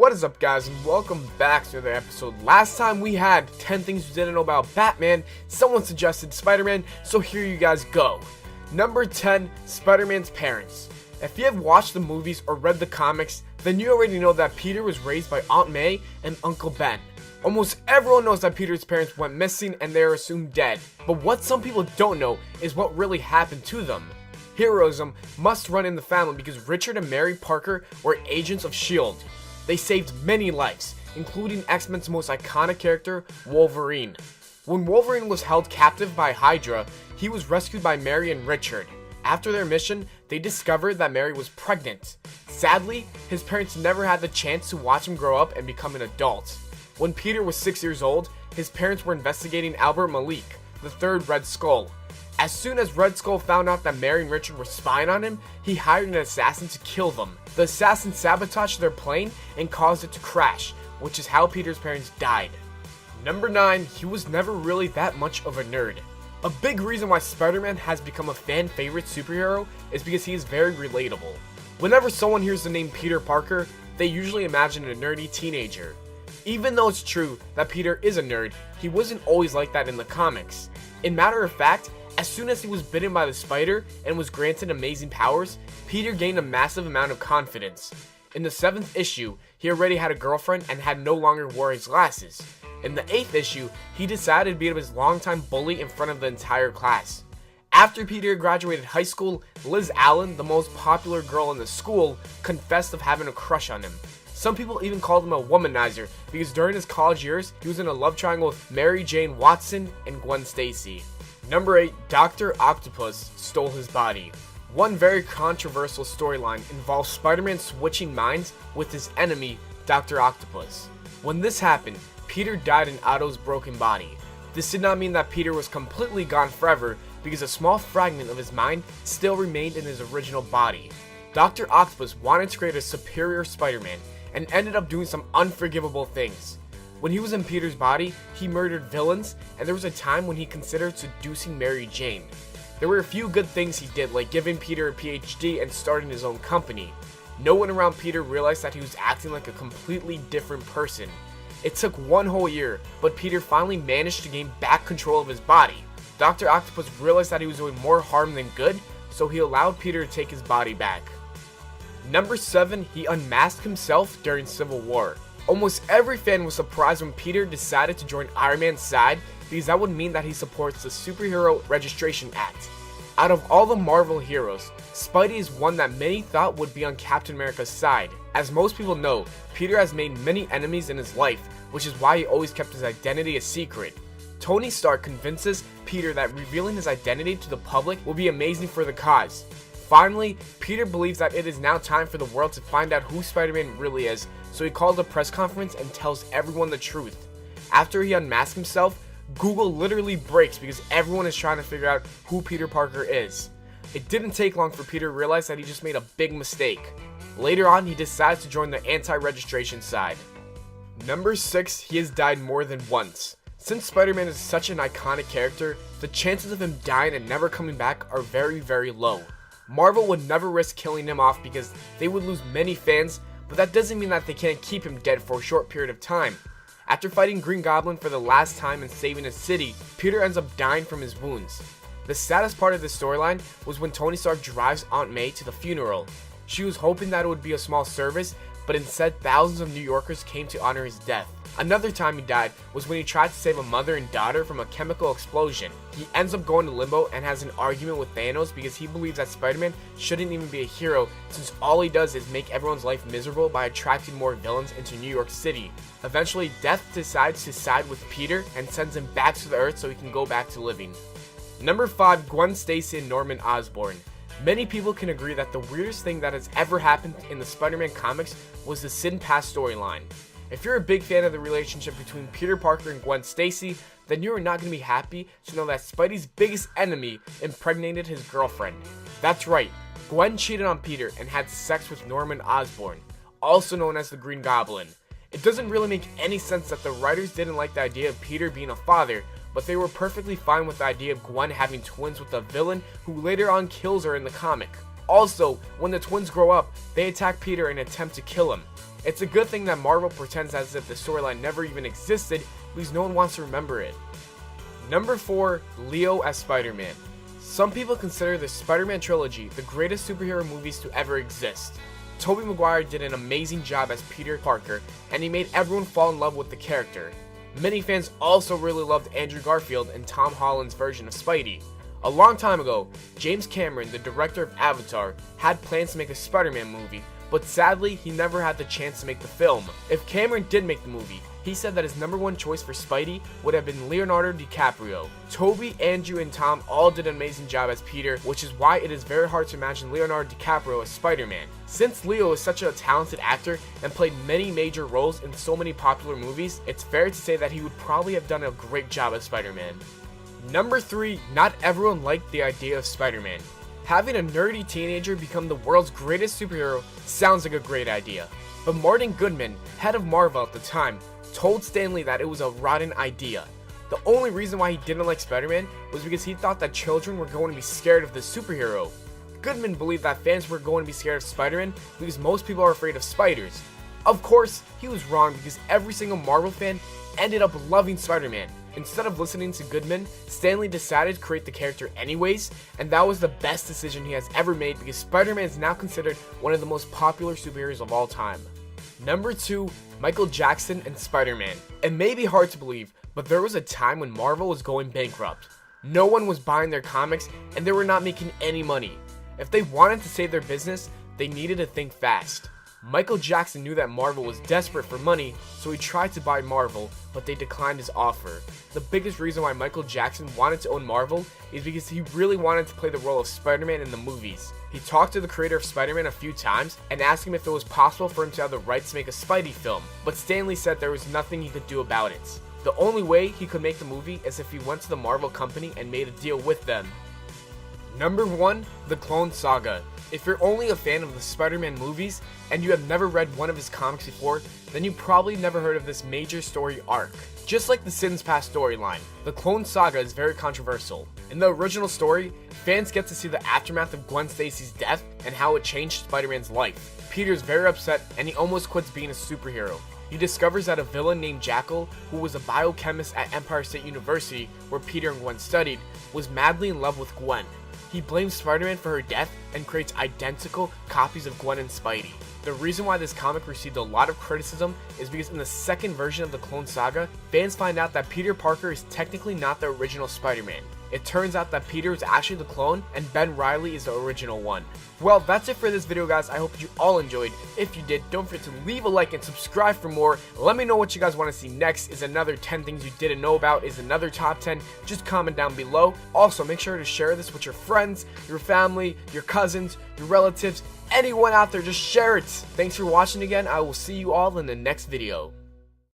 What is up, guys, and welcome back to the episode. Last time we had 10 things you didn't know about Batman. Someone suggested Spider-Man, so here you guys go. Number 10, Spider-Man's parents. If you have watched the movies or read the comics, then you already know that Peter was raised by Aunt May and Uncle Ben. Almost everyone knows that Peter's parents went missing and they are assumed dead, but what some people don't know is what really happened to them. Heroism must run in the family because Richard and Mary Parker were agents of S.H.I.E.L.D. They saved many lives, including X-Men's most iconic character, Wolverine. When Wolverine was held captive by Hydra, he was rescued by Mary and Richard. After their mission, they discovered that Mary was pregnant. Sadly, his parents never had the chance to watch him grow up and become an adult. When Peter was 6 years old, his parents were investigating Albert Malik, the third Red Skull. As soon as Red Skull found out that Mary and Richard were spying on him, he hired an assassin to kill them. The assassin sabotaged their plane and caused it to crash, which is how Peter's parents died. Number 9, he was never really that much of a nerd. A big reason why Spider-Man has become a fan favorite superhero is because he is very relatable. Whenever someone hears the name Peter Parker, they usually imagine a nerdy teenager. Even though it's true that Peter is a nerd, he wasn't always like that in the comics. In matter of fact, as soon as he was bitten by the spider and was granted amazing powers, Peter gained a massive amount of confidence. In the 7th issue, he already had a girlfriend and had no longer wore his glasses. In the 8th issue, he decided to beat up his longtime bully in front of the entire class. After Peter graduated high school, Liz Allen, the most popular girl in the school, confessed of having a crush on him. Some people even called him a womanizer because during his college years, he was in a love triangle with Mary Jane Watson and Gwen Stacy. Number 8, Dr. Octopus stole his body. One very controversial storyline involves Spider-Man switching minds with his enemy, Dr. Octopus. When this happened, Peter died in Otto's broken body. This did not mean that Peter was completely gone forever because a small fragment of his mind still remained in his original body. Dr. Octopus wanted to create a superior Spider-Man and ended up doing some unforgivable things. When he was in Peter's body, he murdered villains, and there was a time when he considered seducing Mary Jane. There were a few good things he did, like giving Peter a PhD and starting his own company. No one around Peter realized that he was acting like a completely different person. It took one whole year, but Peter finally managed to gain back control of his body. Dr. Octopus realized that he was doing more harm than good, so he allowed Peter to take his body back. Number 7, he unmasked himself during Civil War. Almost every fan was surprised when Peter decided to join Iron Man's side because that would mean that he supports the Superhero Registration Act. Out of all the Marvel heroes, Spidey is one that many thought would be on Captain America's side. As most people know, Peter has made many enemies in his life, which is why he always kept his identity a secret. Tony Stark convinces Peter that revealing his identity to the public will be amazing for the cause. Finally, Peter believes that it is now time for the world to find out who Spider-Man really is, so he calls a press conference and tells everyone the truth. After he unmasks himself, Google literally breaks because everyone is trying to figure out who Peter Parker is. It didn't take long for Peter to realize that he just made a big mistake. Later on, he decides to join the anti-registration side. Number 6, he has died more than once. Since Spider-Man is such an iconic character, the chances of him dying and never coming back are very, very low. Marvel would never risk killing him off because they would lose many fans, but that doesn't mean that they can't keep him dead for a short period of time. After fighting Green Goblin for the last time and saving his city, Peter ends up dying from his wounds. The saddest part of this storyline was when Tony Stark drives Aunt May to the funeral. She was hoping that it would be a small service, but instead thousands of New Yorkers came to honor his death. Another time he died was when he tried to save a mother and daughter from a chemical explosion. He ends up going to limbo and has an argument with Thanos because he believes that Spider-Man shouldn't even be a hero since all he does is make everyone's life miserable by attracting more villains into New York City. Eventually, Death decides to side with Peter and sends him back to the Earth so he can go back to living. Number 5, Gwen Stacy and Norman Osborn. Many people can agree that the weirdest thing that has ever happened in the Spider-Man comics was the Sin Pass storyline. If you're a big fan of the relationship between Peter Parker and Gwen Stacy, then you are not going to be happy to know that Spidey's biggest enemy impregnated his girlfriend. That's right, Gwen cheated on Peter and had sex with Norman Osborn, also known as the Green Goblin. It doesn't really make any sense that the writers didn't like the idea of Peter being a father, but they were perfectly fine with the idea of Gwen having twins with a villain who later on kills her in the comic. Also, when the twins grow up, they attack Peter and attempt to kill him. It's a good thing that Marvel pretends as if the storyline never even existed because no one wants to remember it. Number 4, Leo as Spider-Man. Some people consider the Spider-Man trilogy the greatest superhero movies to ever exist. Tobey Maguire did an amazing job as Peter Parker, and he made everyone fall in love with the character. Many fans also really loved Andrew Garfield and Tom Holland's version of Spidey. A long time ago, James Cameron, the director of Avatar, had plans to make a Spider-Man movie, but sadly, he never had the chance to make the film. If Cameron did make the movie, he said that his number one choice for Spidey would have been Leonardo DiCaprio. Tobey, Andrew, and Tom all did an amazing job as Peter, which is why it is very hard to imagine Leonardo DiCaprio as Spider-Man. Since Leo is such a talented actor and played many major roles in so many popular movies, it's fair to say that he would probably have done a great job as Spider-Man. Number 3, not everyone liked the idea of Spider-Man. Having a nerdy teenager become the world's greatest superhero sounds like a great idea. But Martin Goodman, head of Marvel at the time, told Stan Lee that it was a rotten idea. The only reason why he didn't like Spider-Man was because he thought that children were going to be scared of the superhero. Goodman believed that fans were going to be scared of Spider-Man because most people are afraid of spiders. Of course, he was wrong because every single Marvel fan ended up loving Spider-Man. Instead of listening to Goodman, Stan Lee decided to create the character anyways, and that was the best decision he has ever made because Spider-Man is now considered one of the most popular superheroes of all time. Number 2, Michael Jackson and Spider-Man. It may be hard to believe, but there was a time when Marvel was going bankrupt. No one was buying their comics, and they were not making any money. If they wanted to save their business, they needed to think fast. Michael Jackson knew that Marvel was desperate for money, so he tried to buy Marvel, but they declined his offer. The biggest reason why Michael Jackson wanted to own Marvel is because he really wanted to play the role of Spider-Man in the movies. He talked to the creator of Spider-Man a few times and asked him if it was possible for him to have the rights to make a Spidey film, but Stan Lee said there was nothing he could do about it. The only way he could make the movie is if he went to the Marvel company and made a deal with them. Number 1, The Clone Saga. If you're only a fan of the Spider-Man movies and you have never read one of his comics before, then you probably never heard of this major story arc. Just like the Sins Past storyline, the Clone Saga is very controversial. In the original story, fans get to see the aftermath of Gwen Stacy's death and how it changed Spider-Man's life. Peter's very upset and he almost quits being a superhero. He discovers that a villain named Jackal, who was a biochemist at Empire State University where Peter and Gwen studied, was madly in love with Gwen. He blames Spider-Man for her death and creates identical copies of Gwen and Spidey. The reason why this comic received a lot of criticism is because in the second version of the Clone Saga, fans find out that Peter Parker is technically not the original Spider-Man. It turns out that Peter is actually the clone and Ben Reilly is the original one. Well, that's it for this video, guys. I hope you all enjoyed. If you did, don't forget to leave a like and subscribe for more. Let me know what you guys want to see next. Is another 10 things you didn't know about? Is another top 10? Just comment down below. Also, make sure to share this with your friends, your family, your cousins, your relatives, anyone out there. Just share it. Thanks for watching again. I will see you all in the next video.